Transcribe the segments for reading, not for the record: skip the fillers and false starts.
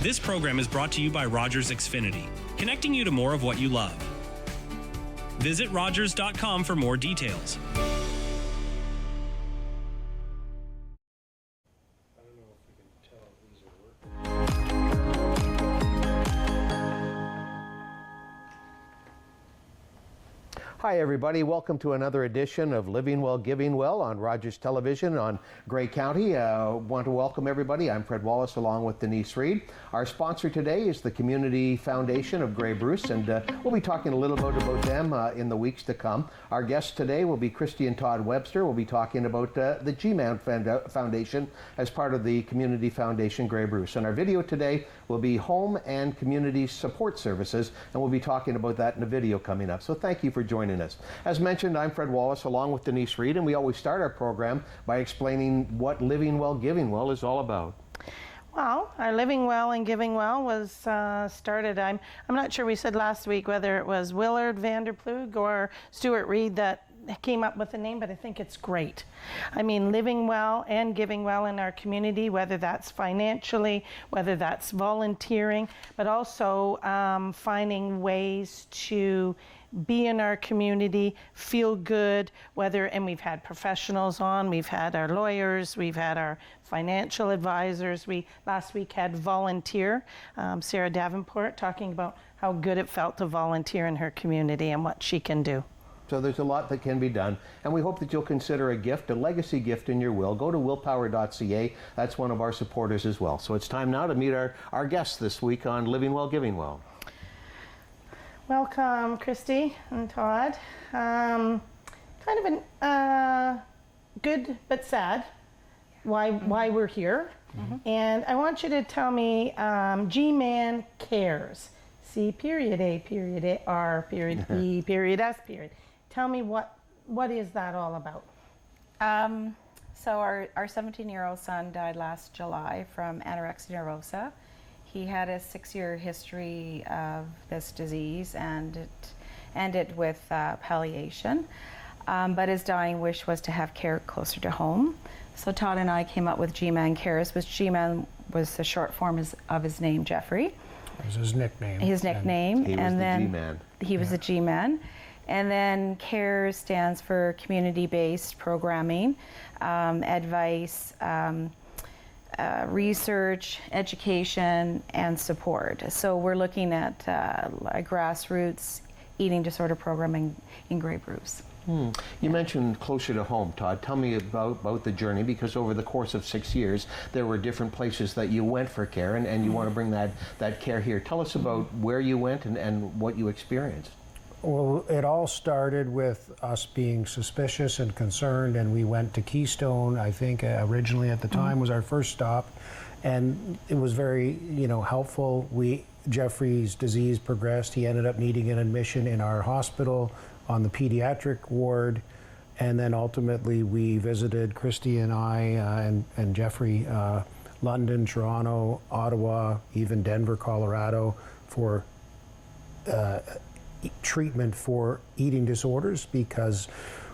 This program is brought to you by Rogers Xfinity, connecting you to more of what you love. Visit Rogers.com for more details. Hi everybody, welcome to another edition of Living Well, Giving Well on Rogers Television on Grey County. Want to welcome everybody. I'm Fred Wallace along with Denise Reid. Our sponsor today is the Community Foundation of Grey Bruce, and we'll be talking a little bit about them in the weeks to come. Our guests today will be Christie and Todd Webster. We'll be talking about the GMAN Foundation as part of the Community Foundation Grey Bruce. And our video today will be Home and Community Support Services, and we'll be talking about that in a video coming up. So thank you for joining us. As mentioned, I'm Fred Wallace along with Denise Reid, and we always start our program by explaining what Living Well, Giving Well is all about. Well, our Living Well and Giving Well was started, I'm not sure we said last week whether it was Willard Vanderplug or Stuart Reid that came up with the name, but I think it's great. I mean, living well and giving well in our community, whether that's financially, whether that's volunteering, but also finding ways to be in our community, feel good, and we've had professionals on, we've had our lawyers, we've had our financial advisors. We last week had volunteer, Sarah Davenport, talking about how good it felt to volunteer in her community and what she can do. So there's a lot that can be done, and we hope that you'll consider a gift, a legacy gift in your will. Go to willpower.ca. That's one of our supporters as well. So it's time now to meet our guests this week on Living Well, Giving Well. Welcome, Christie and Todd. Kind of an good but sad why we're here. Mm-hmm. And I want you to tell me GMAN C.A.R.E.S. C.A.R.E.S. Tell me what is that all about? So our 17-year-old son died last July from anorexia nervosa. He had a 6-year history of this disease, and it ended with palliation. But his dying wish was to have care closer to home. So Todd and I came up with GMAN C.A.R.E.S, which GMAN was the short form of his name, Jeffrey. It was his nickname. His nickname. He was the G-Man. He was the G-Man. And then C.A.R.E.S stands for community-based programming, advice, research, education, and support. So we're looking at a grassroots eating disorder programming in Grey Bruce. You mentioned closer to home, Todd. Tell me about the journey, because over the course of 6 years, there were different places that you went for care, and you want to bring that care here. Tell us about where you went and what you experienced. Well, it all started with us being suspicious and concerned, and we went to Keystone, I think originally at the time was our first stop, and it was very, helpful. Jeffrey's disease progressed. He ended up needing an admission in our hospital on the pediatric ward, and then ultimately we visited, Christie and I and Jeffrey, London, Toronto, Ottawa, even Denver, Colorado, for treatment for eating disorders, because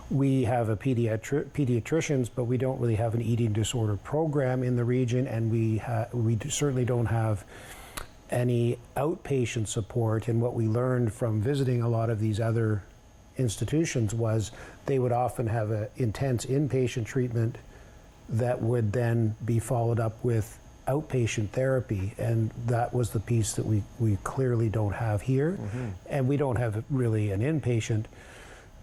we have a pediatricians, but we don't really have an eating disorder program in the region, and we certainly don't have any outpatient support. And what we learned from visiting a lot of these other institutions was they would often have an intense inpatient treatment that would then be followed up with outpatient therapy, and that was the piece that we clearly don't have here. And we don't have really an inpatient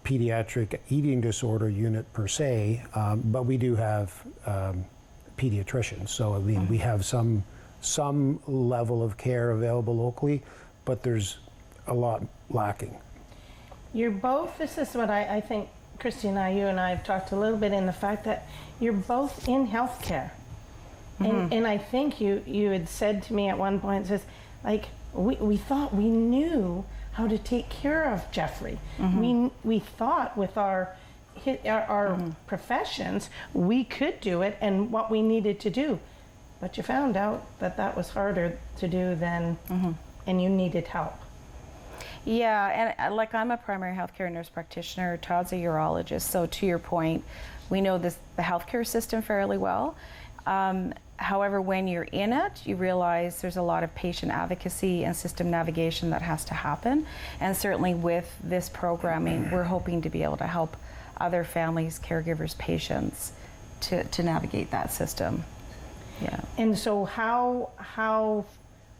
pediatric eating disorder unit per se, but we do have pediatricians. So I mean, we have some level of care available locally, but there's a lot lacking. You're both, this is what I think, Christie and you and I have talked a little bit in the fact that you're both in healthcare. And I think you had said to me at one point, says, like, we thought we knew how to take care of Jeffrey. We thought with our professions, we could do it and what we needed to do. But you found out that was harder to do than, and you needed help. Yeah, and like I'm a primary healthcare nurse practitioner, Todd's a urologist, so to your point, we know the healthcare system fairly well. However, when you're in it, you realize there's a lot of patient advocacy and system navigation that has to happen. And certainly with this programming, we're hoping to be able to help other families, caregivers, patients to navigate that system. Yeah. And so how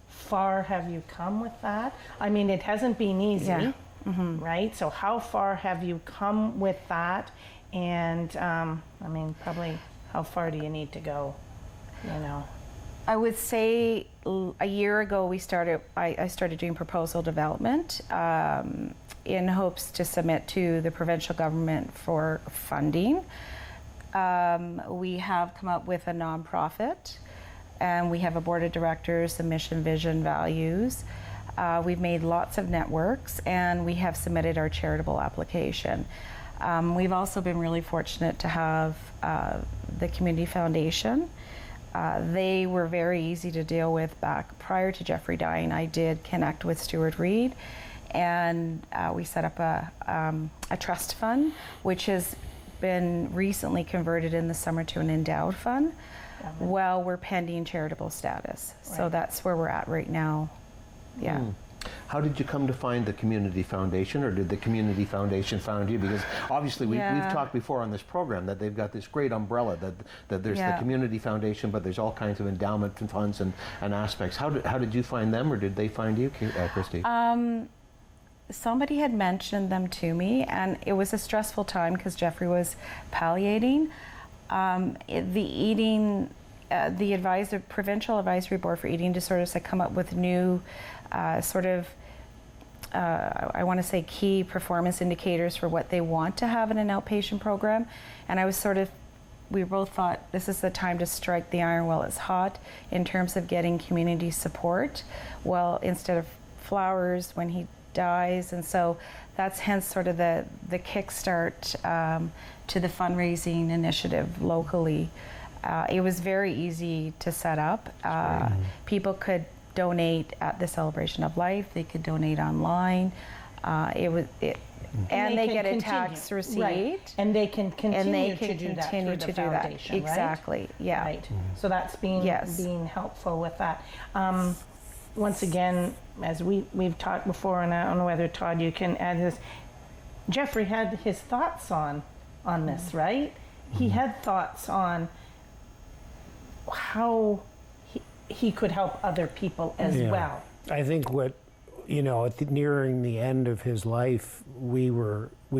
far have you come with that? I mean, it hasn't been easy, Yeah. right? So how far have you come with that? And I mean, probably how far do you need to go, you know? I would say a year ago I started doing proposal development in hopes to submit to the provincial government for funding. We have come up with a nonprofit, and we have a board of directors, a mission, vision, values. We've made lots of networks, and we have submitted our charitable application. We've also been really fortunate to have the Community Foundation. They were very easy to deal with back prior to Jeffrey dying. I did connect with Stuart Reid, and we set up a trust fund, which has been recently converted in the summer to an endowed fund. Well, we're pending charitable status. So that's where we're at right now. Yeah. How did you come to find the Community Foundation, or did the Community Foundation found you? Because obviously we've talked before on this program that they've got this great umbrella, that there's the Community Foundation, but there's all kinds of endowment funds and aspects. How did you find them, or did they find you, Christie? Somebody had mentioned them to me, and it was a stressful time because Jeffrey was palliating. The Provincial Advisory Board for Eating Disorders had come up with new I want to say key performance indicators for what they want to have in an outpatient program. And we both thought this is the time to strike the iron while it's hot in terms of getting community support. Well, instead of flowers when he dies, and so that's hence sort of the kickstart to the fundraising initiative locally. It was very easy to set up. People could donate at the Celebration of Life. They could donate online. And they get a tax receipt. Right. And they can continue to do that through the foundation, right? Exactly. Yeah. Right. So that's being helpful with that. Once again, as we've talked before, and I don't know whether Todd you can add this. Jeffrey had his thoughts on this, right? He had thoughts on how he could help other people as well. I think nearing the end of his life, we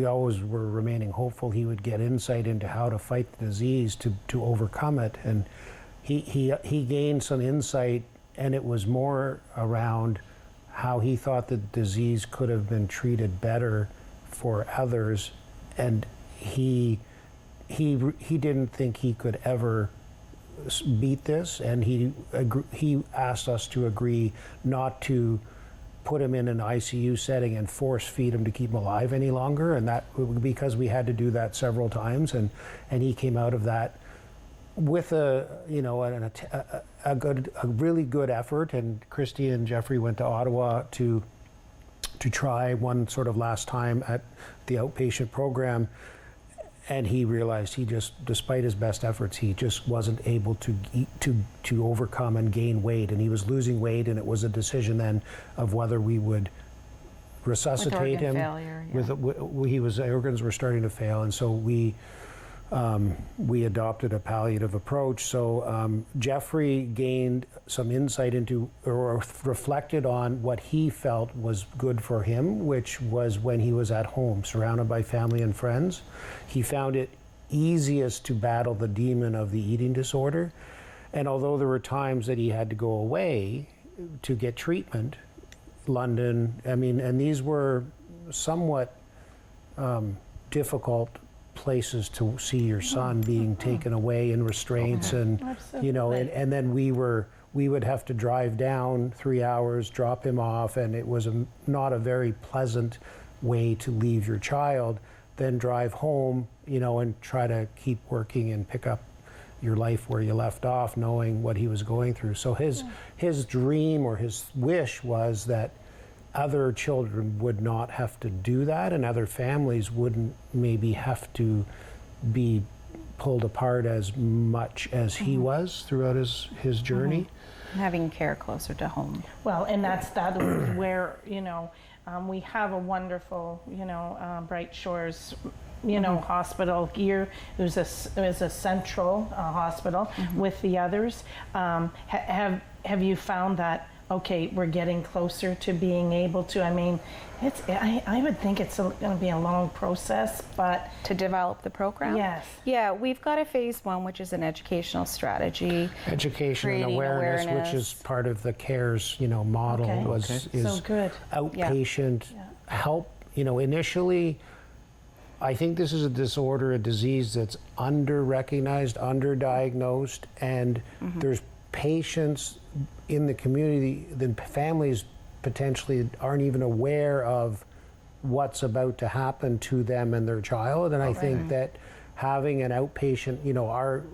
always were remaining hopeful he would get insight into how to fight the disease to overcome it, and he gained some insight, and it was more around how he thought the disease could have been treated better for others, and he didn't think he could ever beat this, and he asked us to agree not to put him in an ICU setting and force feed him to keep him alive any longer, and that because we had to do that several times, and he came out of that with a really good effort. And Christie and Jeffrey went to Ottawa to try one sort of last time at the outpatient program. And he realized despite his best efforts, he just wasn't able to overcome and gain weight. And he was losing weight, and it was a decision then of whether we would resuscitate him. His organs were starting to fail, and so we adopted a palliative approach. So Jeffrey gained some insight into, or reflected on, what he felt was good for him, which was when he was at home, surrounded by family and friends. He found it easiest to battle the demon of the eating disorder. And although there were times that he had to go away to get treatment, London, and these were somewhat difficult places to see your son being taken away in restraints, and and then we would have to drive down 3 hours, drop him off, and it was not a very pleasant way to leave your child. Then drive home, and try to keep working and pick up your life where you left off, knowing what he was going through. So his dream, or his wish, was that other children would not have to do that, and other families wouldn't maybe have to be pulled apart as much as he was throughout his journey. Having care closer to home. Well, and that was where, we have a wonderful, Bright Shores, hospital here. It was a central hospital with the others. Have you found that, okay, we're getting closer to being able to, I would think it's going to be a long process, but... To develop the program? Yes. Yeah, we've got a phase 1, which is an educational strategy. Education and awareness, which is part of the CARES, model, is so good. Outpatient help. Initially, I think this is a disorder, a disease that's under-recognized, under-diagnosed, and there's patients in the community, the families potentially aren't even aware of what's about to happen to them and their child. And I think that having an outpatient,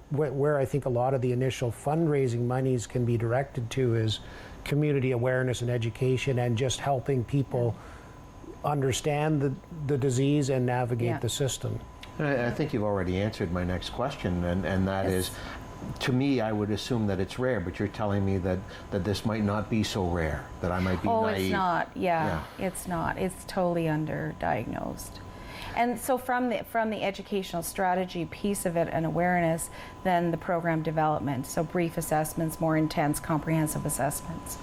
where I think a lot of the initial fundraising monies can be directed to is community awareness and education, and just helping people understand the disease and navigate the system. I think you've already answered my next question, and that is, to me, I would assume that it's rare, but you're telling me that this might not be so rare, that I might be naive. Oh, it's not. Yeah, it's not. It's totally underdiagnosed. And so from the educational strategy piece of it and awareness, then the program development. So brief assessments, more intense, comprehensive assessments.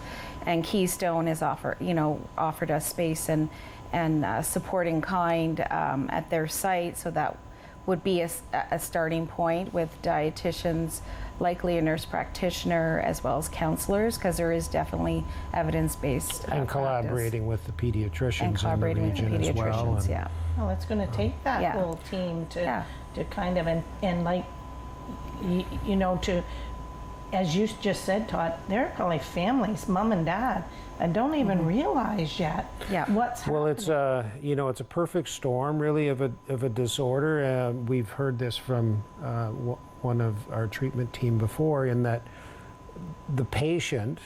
And Keystone has offered us space and supporting kind at their site, so that would be a starting point with dietitians, likely a nurse practitioner, as well as counselors, because there is definitely evidence-based and collaborating with the pediatricians in the region as well. Well, it's going to take that whole team to kind of, and like, to, as you just said, Todd, there are probably families, mom and dad, and don't even realize yet what's happening. Well, it's it's a perfect storm, really, of a disorder. We've heard this from one of our treatment team before, in that the patient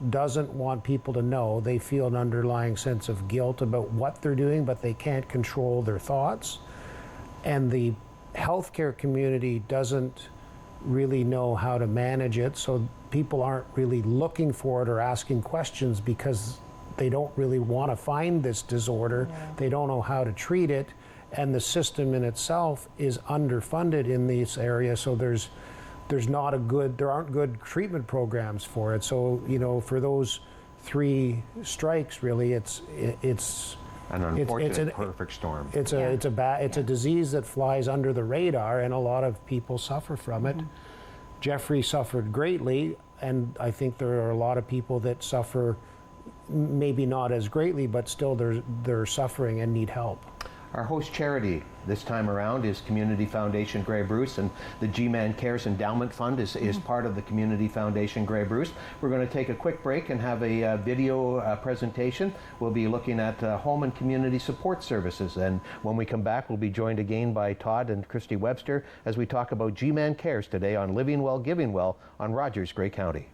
doesn't want people to know. They feel an underlying sense of guilt about what they're doing, but they can't control their thoughts. And the healthcare community doesn't really know how to manage it, so people aren't really looking for it or asking questions because they don't really want to find this disorder. They don't know how to treat it, and the system in itself is underfunded in this area, so there aren't good treatment programs for it. So for those 3 strikes, really, it's an unfortunate perfect storm. It's a disease that flies under the radar, and a lot of people suffer from it. Jeffrey suffered greatly, and I think there are a lot of people that suffer, maybe not as greatly, but still they're suffering and need help. Our host charity this time around is Community Foundation Grey Bruce, and the GMAN C.A.R.E.S Endowment Fund is part of the Community Foundation Grey Bruce. We're going to take a quick break and have a video presentation. We'll be looking at home and community support services, and when we come back, we'll be joined again by Todd and Christie Webster as we talk about GMAN C.A.R.E.S today on Living Well, Giving Well on Rogers, Grey County.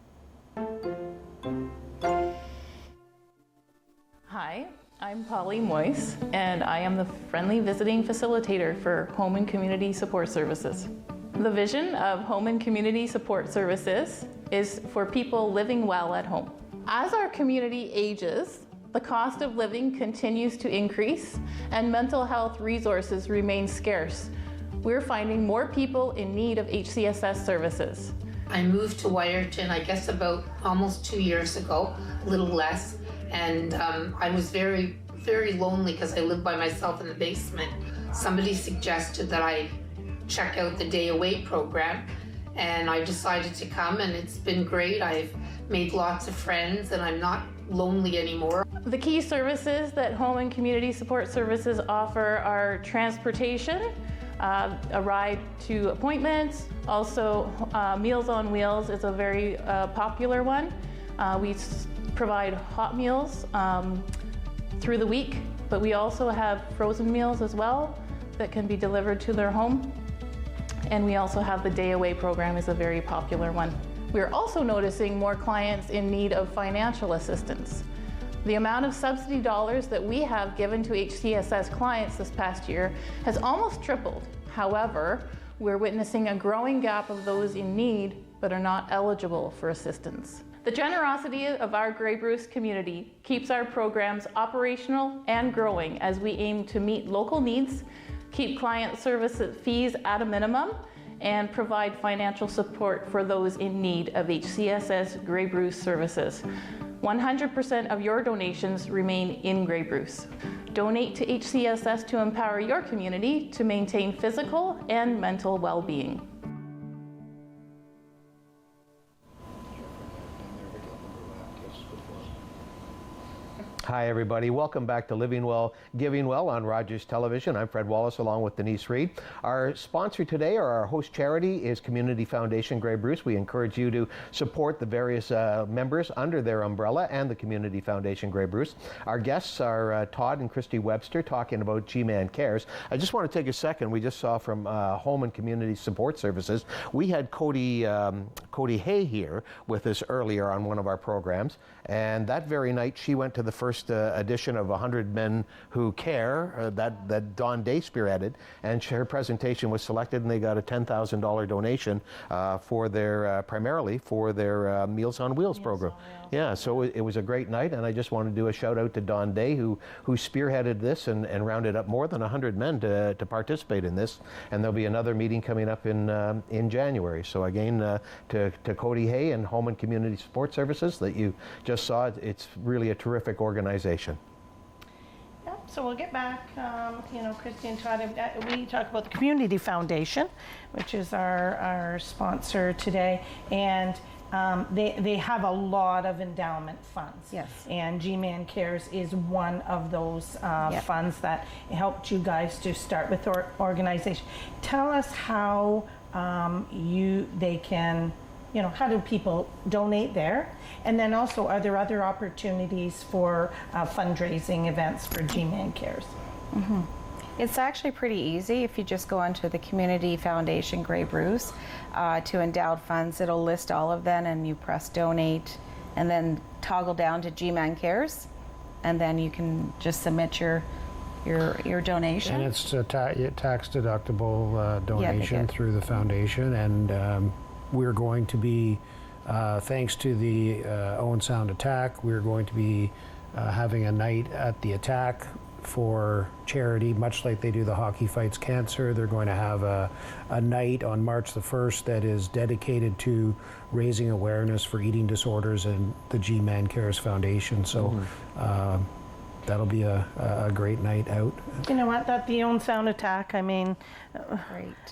Hi, I'm Polly Moyse, and I am the Friendly Visiting Facilitator for Home and Community Support Services. The vision of Home and Community Support Services is for people living well at home. As our community ages, the cost of living continues to increase, and mental health resources remain scarce. We're finding more people in need of HCSS services. I moved to Wyerton, I guess about almost 2 years ago, a little less. And I was very, very lonely because I lived by myself in the basement. Somebody suggested that I check out the Day Away program, and I decided to come, and it's been great. I've made lots of friends, and I'm not lonely anymore. The key services that Home and Community Support Services offer are transportation, a ride to appointments, also Meals on Wheels is a very popular one. We provide hot meals through the week, but we also have frozen meals as well that can be delivered to their home. And we also have the Day Away program is a very popular one. We're also noticing more clients in need of financial assistance. The amount of subsidy dollars that we have given to HCSS clients this past year has almost tripled. However, we're witnessing a growing gap of those in need but are not eligible for assistance. The generosity of our Grey Bruce community keeps our programs operational and growing as we aim to meet local needs, keep client service fees at a minimum, and provide financial support for those in need of HCSS Grey Bruce services. 100% of your donations remain in Grey Bruce. Donate to HCSS to empower your community to maintain physical and mental well-being. Hi, everybody. Welcome back to Living Well, Giving Well on Rogers Television. I'm Fred Wallace along with Denise Reid. Our sponsor today, or our host charity, is Community Foundation Grey Bruce. We encourage you to support the various members under their umbrella and the Community Foundation Grey Bruce. Our guests are Todd and Christie Webster talking about Gman Cares. I just want to take a second. We just saw from Home and Community Support Services. We had Cody Hay here with us earlier on one of our programs, and that very night she went to the first edition of 100 Men Who Care that Dawn Day spearheaded, and her presentation was selected, and they got a $10,000 donation for their primarily for their Meals on Wheels program. Yeah, so it was a great night, and I just want to do a shout out to Dawn Day who spearheaded this and rounded up more than 100 men to participate in this, and there'll be another meeting coming up in January. So again, to Cody Hay and Home and Community Support Services that you just saw, it's really a terrific organization. Yeah, so we'll get back, Christy and Todd, we talk about the Community Foundation, which is our sponsor today, and they have a lot of endowment funds. Yes. And Gman Cares is one of those funds that helped you guys to start with organization. Tell us how they can, how do people donate there? And then also, are there other opportunities for fundraising events for Gman Cares? Mm-hmm. It's actually pretty easy. If you just go onto the Community Foundation Grey Bruce to endowed funds, it'll list all of them, and you press donate and then toggle down to GMAN Cares, and then you can just submit your donation. And it's a tax deductible donation through the foundation, and we're going to be, thanks to the Owen Sound attack, we're going to be having a night at the attack for charity, much like they do the Hockey Fights Cancer. They're going to have a night on March the 1st that is dedicated to raising awareness for eating disorders and the Gman Cares Foundation. So that'll be a great night out. You know what, the Owen Sound attack, Great.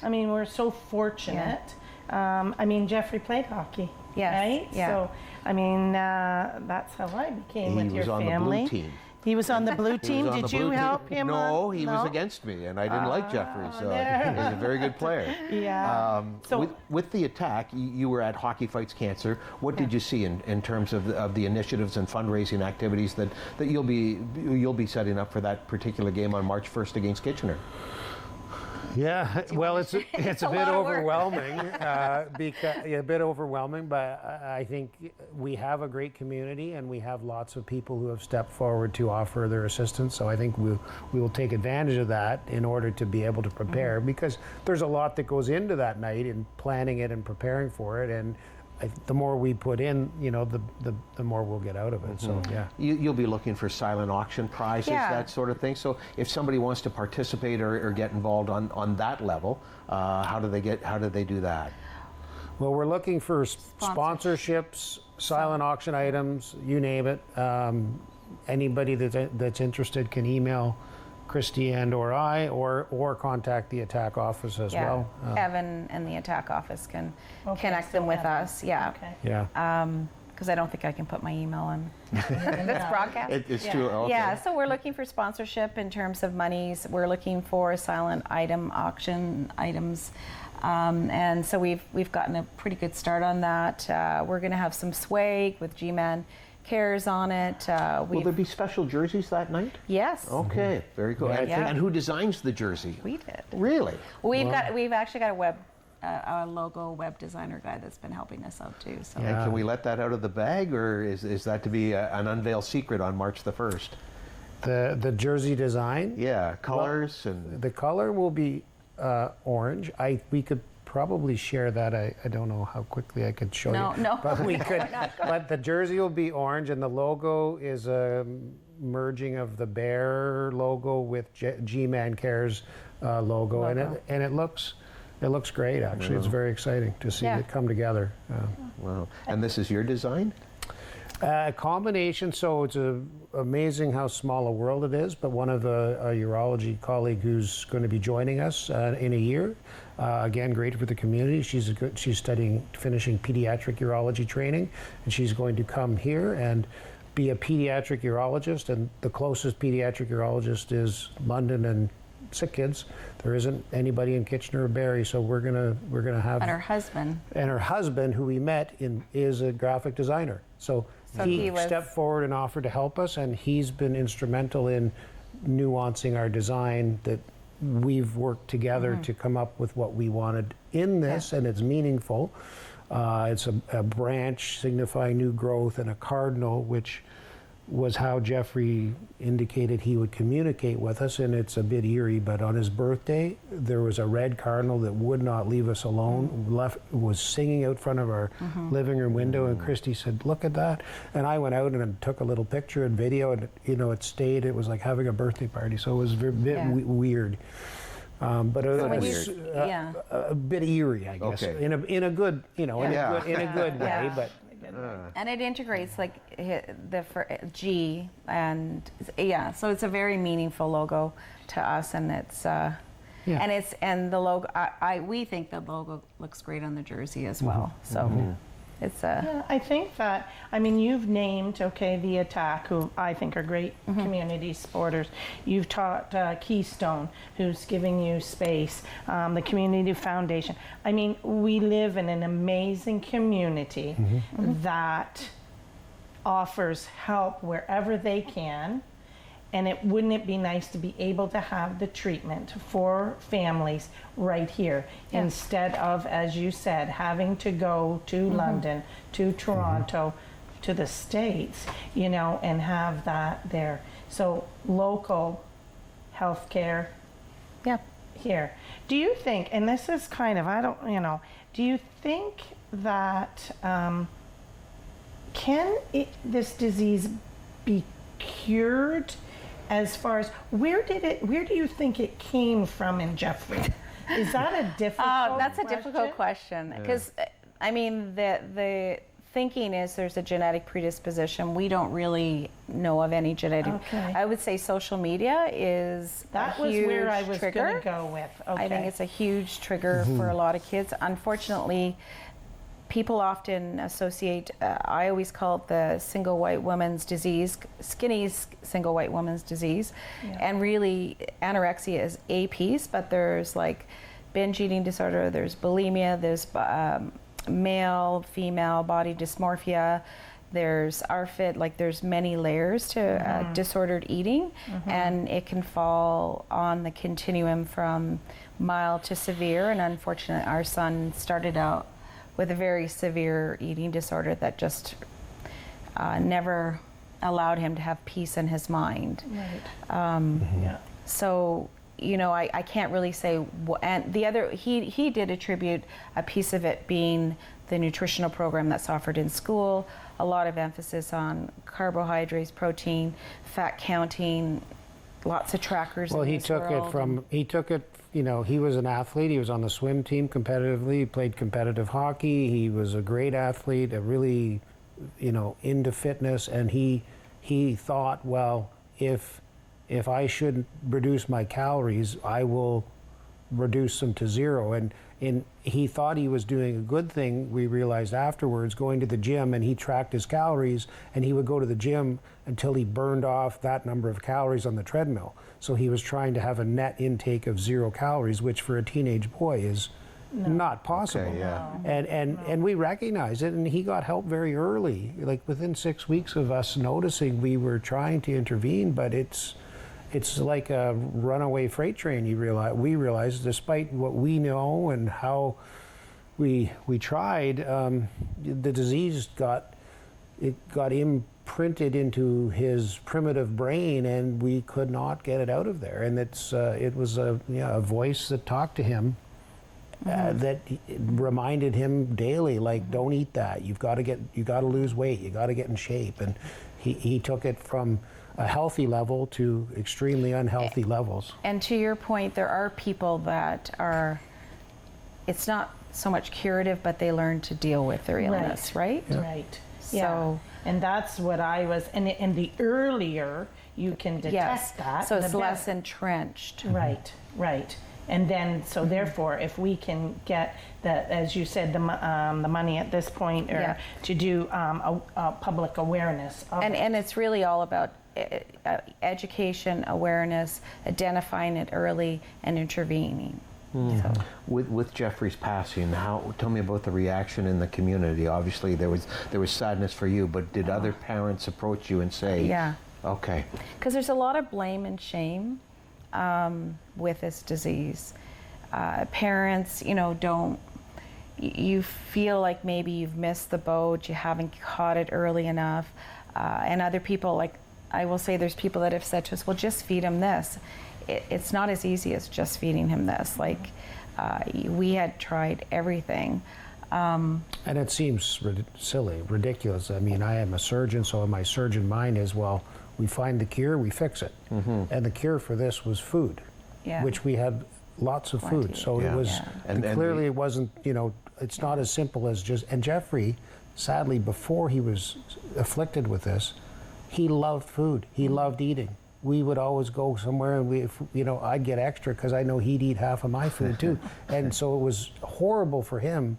we're so fortunate. Yeah. Jeffrey played hockey. Yes. Right? Yeah. So, that's how I became with your family. He was on the blue team. He was on the blue team. Did you help him? No, he was against me, and I didn't like Jeffrey, so he's a very good player. Yeah. With the attack, you were at Hockey Fights Cancer. What did you see in terms of the initiatives and fundraising activities that you'll be setting up for that particular game on March 1st against Kitchener? Yeah, well, it's a bit overwhelming, but I think we have a great community, and we have lots of people who have stepped forward to offer their assistance. So I think we will take advantage of that in order to be able to prepare, because there's a lot that goes into that night in planning it and preparing for it, and the more we put in, the more we'll get out of it. So yeah, you'll be looking for silent auction prizes, that sort of thing. So if somebody wants to participate or get involved on that level, how do they do that? Well, we're looking for sponsorships, silent auction items, you name it. Anybody that's interested can email Christy or I, or contact the attack office as well. Evan and the attack office can connect them with us. Yeah. Okay. Yeah. Because I don't think I can put my email on this broadcast. It's true. Okay. Yeah, so we're looking for sponsorship in terms of monies. We're looking for silent item auction items. And so we've gotten a pretty good start on that. We're going to have some swag with Gman C.A.R.E.S on it. Will there be special jerseys that night? Yes. Okay, very good. Yeah. And who designs the jersey? We did. Really? We've actually got a logo web designer guy that's been helping us out too. So. And can we let that out of the bag, or is that to be an unveiled secret on March the 1st? The jersey design? Yeah, colors and the color will be orange. We could probably share that. I don't know how quickly I could show you. No. But we could. But the jersey will be orange, and the logo is a merging of the bear logo with Gman Cares logo, and it looks great. Actually, it's very exciting to see it come together. Wow! And this is your design? A combination, so it's amazing how small a world it is, but one of a urology colleague who's going to be joining us in a year, again, great for the community. She's finishing pediatric urology training, and she's going to come here and be a pediatric urologist, and the closest pediatric urologist is London and Sick Kids. There isn't anybody in Kitchener or Barrie, so we're gonna have. And her husband, who we met is a graphic designer. So he stepped forward and offered to help us, and he's been instrumental in nuancing our design. That we've worked together to come up with what we wanted in this, and it's meaningful. It's a branch signifying new growth, and a cardinal, which was how Jeffrey indicated he would communicate with us, and it's a bit eerie, but on his birthday, there was a red cardinal that would not leave us alone, was singing out front of our living room window, and Christy said, "Look at that." And I went out and took a little picture and video, and it stayed. It was like having a birthday party, so it was a bit weird. But a bit eerie, I guess, in a good, in a good way. But and it integrates like the G, and so it's a very meaningful logo to us, and it's and the logo. We think the logo looks great on the jersey as well. So. It's I think that, you've named, the Attack, who I think are great community supporters. You've taught Keystone, who's giving you space, the Community Foundation. We live in an amazing community that offers help wherever they can. And wouldn't it be nice to be able to have the treatment for families right here instead of, as you said, having to go to London, to Toronto, to the States, and have that there. So local healthcare here. Do you think, and this is kind of, do you think that this disease be cured? As far as where do you think it came from in Jeffrey? Is that a difficult that's a difficult question, because the thinking is there's a genetic predisposition. We don't really know of any genetic. I would say social media is that a was huge where I was going trigger. to go with. I think it's a huge trigger for a lot of kids. Unfortunately, people often associate, I always call it the single white woman's disease, skinny single white woman's disease. And really, anorexia is a piece, but there's like binge eating disorder, there's bulimia, there's male, female body dysmorphia, there's ARFID, like there's many layers to disordered eating, and it can fall on the continuum from mild to severe. And unfortunately, our son started out with a very severe eating disorder that just never allowed him to have peace in his mind. So, I can't really say, and the other, he did attribute a piece of it being the nutritional program that's offered in school, a lot of emphasis on carbohydrates, protein, fat counting, lots of trackers. Well, he took it, he was an athlete. He was on the swim team competitively. He played competitive hockey. He was a great athlete, really, into fitness. And he thought, well, if I should reduce my calories, I will reduce them to zero. And he thought he was doing a good thing. We realized afterwards, going to the gym, and he tracked his calories, and he would go to the gym until he burned off that number of calories on the treadmill. So he was trying to have a net intake of 0 calories, which for a teenage boy is not possible. And we recognized it, and he got help very early. Like within 6 weeks of us noticing, we were trying to intervene, but it's like a runaway freight train. We realized, despite what we know and how we tried, the disease got printed into his primitive brain, and we could not get it out of there. And it was a voice that talked to him, that reminded him daily, like, don't eat that. You got to lose weight. You got to get in shape. And he took it from a healthy level to extremely unhealthy levels. And to your point, there are people that are, it's not so much curative, but they learn to deal with their illness, right? Right. So, yeah. And that's what I was, and the earlier you can detect that, so the it's better. less entrenched. Right, right. And then, so therefore, if we can get that, as you said, the money at this point, or to do a public awareness of it. And it's really all about education, awareness, identifying it early, and intervening. So. With Jeffrey's passing, tell me about the reaction in the community. Obviously, there was sadness for you, but did other parents approach you and say, Yeah. Okay. Because there's a lot of blame and shame with this disease. Parents, you feel like maybe you've missed the boat, you haven't caught it early enough, and other people, like I will say, there's people that have said to us, well, just feed him this. It's not as easy as just feeding him this. Like, we had tried everything. And it seems silly, ridiculous. I mean, I am a surgeon, so my surgeon mind is, well, we find the cure, we fix it. And the cure for this was food, which we had lots of food. So it was, and clearly it wasn't, it's not as simple as just, and Jeffrey, sadly, before he was afflicted with this, he loved food. He loved eating. We would always go somewhere, and I'd get extra because I know he'd eat half of my food too. And so it was horrible for him,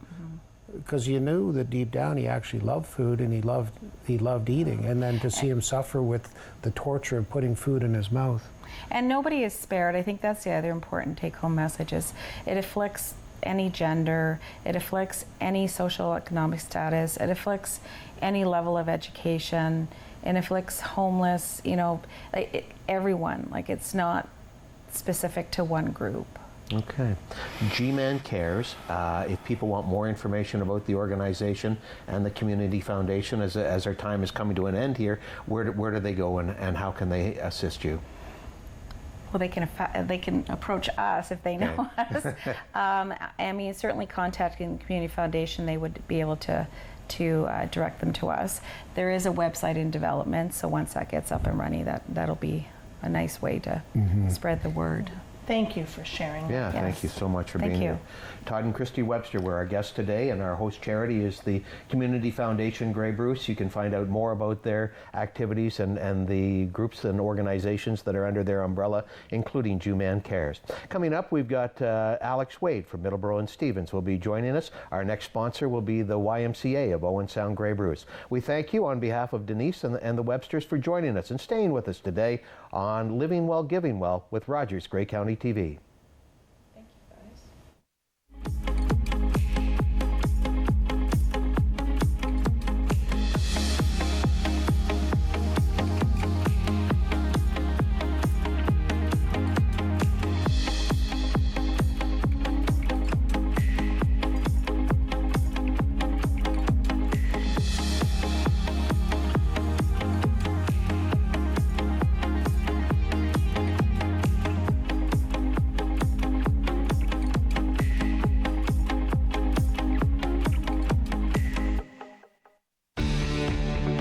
because you knew that deep down he actually loved food, and he loved eating. And then to see him suffer with the torture of putting food in his mouth. And nobody is spared. I think that's the other important take-home message is it afflicts any gender, it afflicts any social economic status, it afflicts any level of education, it afflicts homeless, everyone. Like, it's not specific to one group. Okay. Gman Cares, if people want more information about the organization and the Community Foundation, as our time is coming to an end here, where do they go, and how can they assist you? Well, they can approach us if they know us. I mean, certainly contacting the Community Foundation, they would be able to direct them to us. There is a website in development, so once that gets up and running, that'll be a nice way to spread the word. Thank you for sharing that. Yeah, thank you so much for being here. Todd and Christie Webster were our guests today, and our host charity is the Community Foundation Grey Bruce. You can find out more about their activities and the groups and organizations that are under their umbrella, including GMAN C.A.R.E.S. Coming up, we've got Alex Wade from Middleborough and Stevens will be joining us. Our next sponsor will be the YMCA of Owen Sound Grey Bruce. We thank you on behalf of Denise and the Websters for joining us and staying with us today on Living Well, Giving Well with Rogers Grey County TV. Thank you, guys.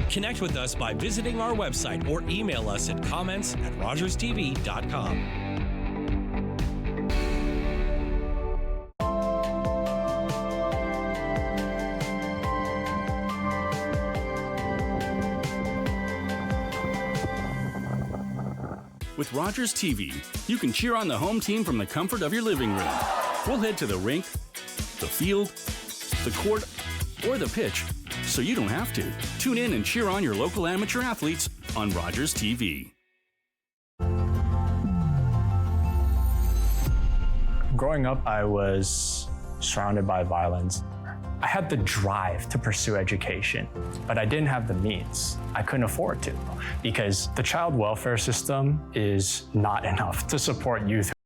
Connect with us by visiting our website or email us at comments@rogerstv.com. With Rogers TV, you can cheer on the home team from the comfort of your living room. We'll head to the rink, the field, the court, or the pitch, so you don't have to. Tune in and cheer on your local amateur athletes on Rogers TV. Growing up, I was surrounded by violence. I had the drive to pursue education, but I didn't have the means. I couldn't afford to, because the child welfare system is not enough to support youth